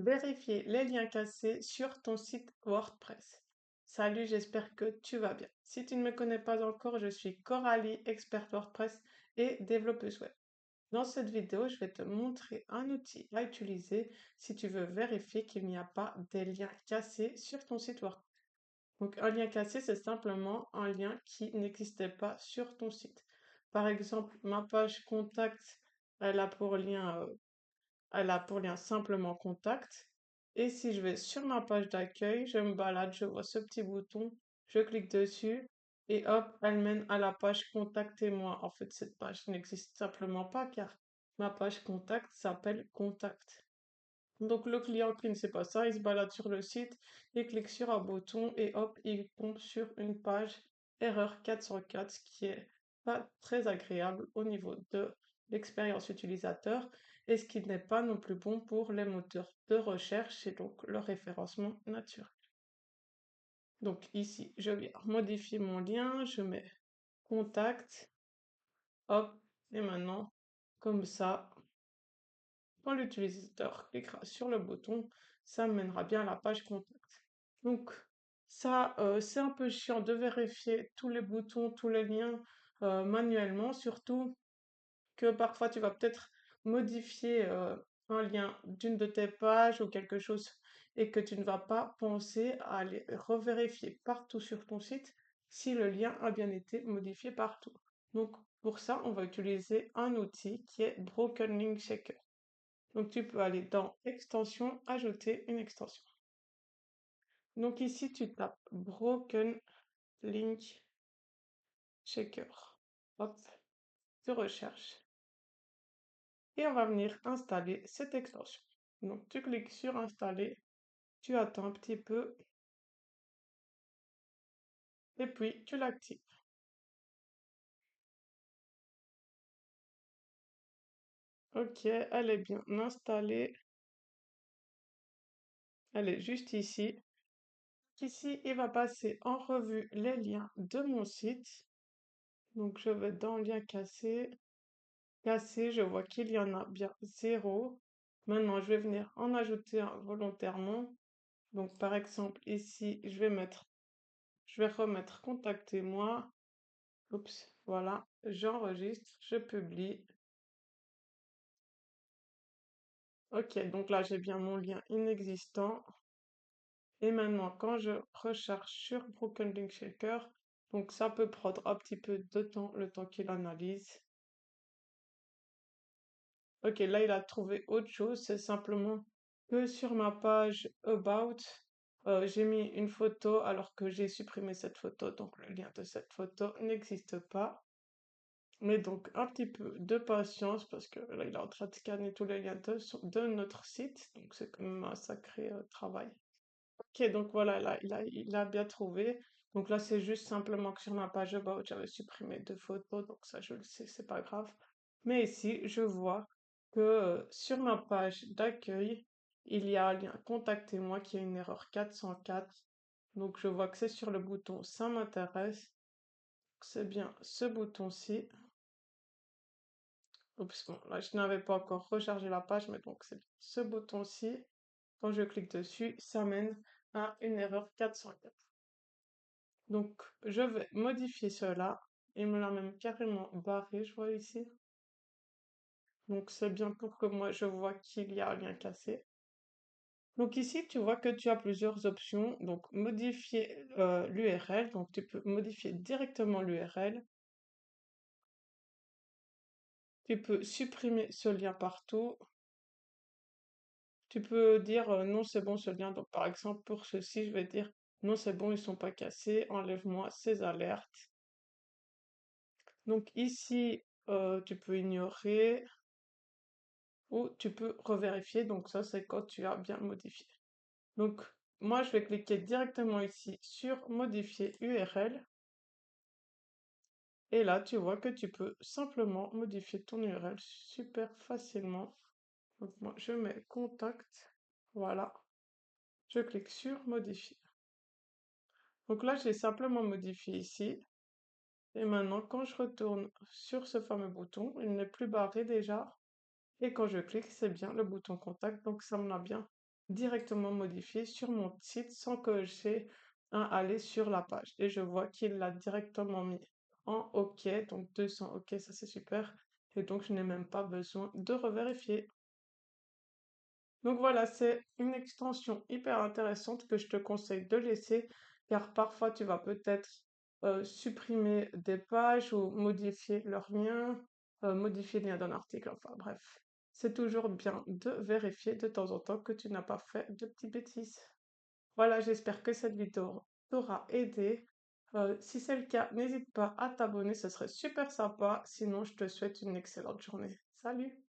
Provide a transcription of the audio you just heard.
Vérifier les liens cassés sur ton site WordPress. Salut, j'espère que tu vas bien. Si tu ne me connais pas encore, je suis Coralie, experte WordPress et développeuse web. Dans cette vidéo, je vais te montrer un outil à utiliser si tu veux vérifier qu'il n'y a pas des liens cassés sur ton site WordPress. Donc, un lien cassé, c'est simplement un lien qui n'existait pas sur ton site. Par exemple, ma page contact, elle a pour lien elle a pour lien simplement contact. Et si je vais sur ma page d'accueil, je me balade, je vois ce petit bouton, je clique dessus et hop, elle mène à la page contactez-moi. En fait, cette page n'existe simplement pas car ma page contact s'appelle contact. Donc le client qui ne sait pas ça, il se balade sur le site, il clique sur un bouton et hop, il tombe sur une page erreur 404, ce qui est pas très agréable au niveau de l'expérience utilisateur et ce qui n'est pas non plus bon pour les moteurs de recherche et donc le référencement naturel. Donc ici, je viens modifier mon lien, je mets contact, hop, et maintenant, comme ça, quand l'utilisateur cliquera sur le bouton, ça mènera bien à la page contact. Donc ça, c'est un peu chiant de vérifier tous les boutons, tous les liens manuellement, surtout que parfois tu vas peut-être modifier un lien d'une de tes pages ou quelque chose et que tu ne vas pas penser à aller revérifier partout sur ton site si le lien a bien été modifié partout. Donc pour ça, on va utiliser un outil qui est Broken Link Checker. Donc tu peux aller dans Extension, ajouter une extension. Donc ici, tu tapes Broken Link Checker. Hop, tu recherches. Et on va venir installer cette extension. Donc tu cliques sur Installer, tu attends un petit peu et puis tu l'actives. Ok, elle est bien installée. Elle est juste ici. Ici, il va passer en revue les liens de mon site. Donc je vais dans lien cassé. Cassé, je vois qu'il y en a bien 0. Maintenant, je vais venir en ajouter un volontairement. Donc par exemple, ici, je vais remettre contactez-moi. Oups, voilà, j'enregistre, je publie. Ok, donc là j'ai bien mon lien inexistant. Et maintenant, quand je recharge sur Broken Link Shaker, donc ça peut prendre un petit peu de temps, le temps qu'il analyse. Ok, là il a trouvé autre chose, c'est simplement que sur ma page About, j'ai mis une photo alors que j'ai supprimé cette photo, donc le lien de cette photo n'existe pas. Mais donc un petit peu de patience parce que là il est en train de scanner tous les liens de notre site, donc c'est quand même un sacré travail. Ok, donc voilà, là il a bien trouvé. Donc là c'est juste simplement que sur ma page About j'avais supprimé deux photos, donc ça je le sais, c'est pas grave. Mais ici je vois que sur ma page d'accueil, il y a un lien contactez-moi qui a une erreur 404. Donc je vois que c'est sur le bouton ça m'intéresse. C'est bien ce bouton-ci. Oups, bon, là, je n'avais pas encore rechargé la page, mais donc c'est ce bouton-ci. Quand je clique dessus, ça mène à une erreur 404. Donc, je vais modifier cela. Il me l'a même carrément barré, je vois ici. Donc, c'est bien pour que moi, je vois qu'il y a un lien cassé. Donc ici, tu vois que tu as plusieurs options. Donc, modifier l'URL. Donc, tu peux modifier directement l'URL. Tu peux supprimer ce lien partout. Tu peux dire non, c'est bon ce lien. Donc, par exemple, pour ceci, je vais dire non, c'est bon, ils sont pas cassés. Enlève-moi ces alertes. Donc, ici, tu peux ignorer ou tu peux revérifier. Donc, ça, c'est quand tu as bien modifié. Donc, moi, je vais cliquer directement ici sur modifier URL. Et là, tu vois que tu peux simplement modifier ton URL super facilement. Donc, moi, je mets contact. Voilà. Je clique sur modifier. Donc là, j'ai simplement modifié ici. Et maintenant, quand je retourne sur ce fameux bouton, il n'est plus barré déjà. Et quand je clique, c'est bien le bouton contact, donc ça me l'a bien directement modifié sur mon site sans que j'ai à aller sur la page. Et je vois qu'il l'a directement mis en OK, donc 200 OK, ça c'est super. Et donc je n'ai même pas besoin de revérifier. Donc voilà, c'est une extension hyper intéressante que je te conseille de laisser, car parfois tu vas peut-être supprimer des pages ou modifier leur lien, modifier le lien d'un article, enfin bref. C'est toujours bien de vérifier de temps en temps que tu n'as pas fait de petites bêtises. Voilà, j'espère que cette vidéo t'aura aidé. Si c'est le cas, n'hésite pas à t'abonner, ce serait super sympa. Sinon, je te souhaite une excellente journée. Salut!